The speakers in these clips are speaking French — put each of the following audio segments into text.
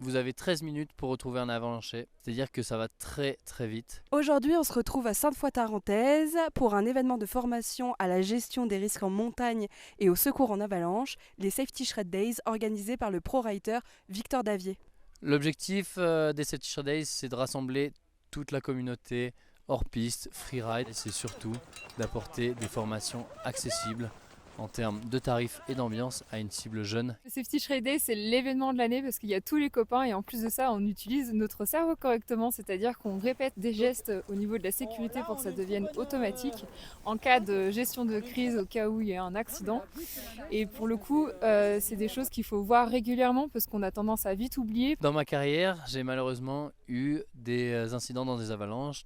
Vous avez 13 minutes pour retrouver un avalanché, c'est-à-dire que ça va très très vite. Aujourd'hui, on se retrouve à Sainte-Foy-Tarentaise pour un événement de formation à la gestion des risques en montagne et au secours en avalanche, les Safety Shred Days organisés par le pro-writer Victor Davier. L'objectif des Safety Shred Days, c'est de rassembler toute la communauté hors piste, freeride, et c'est surtout d'apporter des formations accessibles en termes de tarifs et d'ambiance à une cible jeune. Le Safety Shred Day, c'est l'événement de l'année parce qu'il y a tous les copains et en plus de ça, on utilise notre cerveau correctement, c'est-à-dire qu'on répète des gestes au niveau de la sécurité pour que ça devienne automatique en cas de gestion de crise au cas où il y a un accident. Et pour le coup, c'est des choses qu'il faut voir régulièrement parce qu'on a tendance à vite oublier. Dans ma carrière, j'ai malheureusement eu des incidents dans des avalanches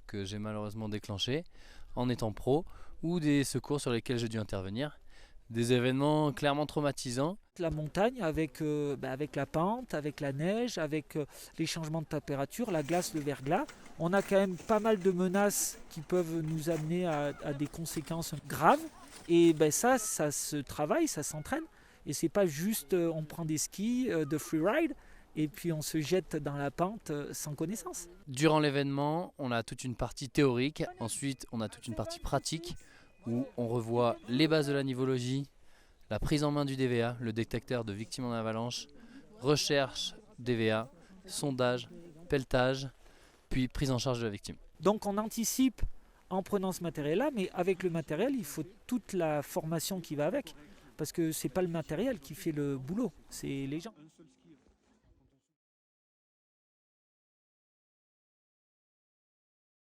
que j'ai malheureusement déclenchées en étant pro, ou des secours sur lesquels j'ai dû intervenir. Des événements clairement traumatisants. La montagne avec la pente, avec la neige, avec les changements de température, la glace, le verglas. On a quand même pas mal de menaces qui peuvent nous amener à des conséquences graves. Et ça se travaille, ça s'entraîne. Et c'est pas juste on prend des skis de freeride et puis on se jette dans la pente sans connaissance. Durant l'événement, on a toute une partie théorique, ensuite on a toute une partie pratique où on revoit les bases de la nivologie, la prise en main du DVA, le détecteur de victimes en avalanche, recherche DVA, sondage, pelletage, puis prise en charge de la victime. Donc on anticipe en prenant ce matériel-là, mais avec le matériel, il faut toute la formation qui va avec. Parce que c'est pas le matériel qui fait le boulot, c'est les gens.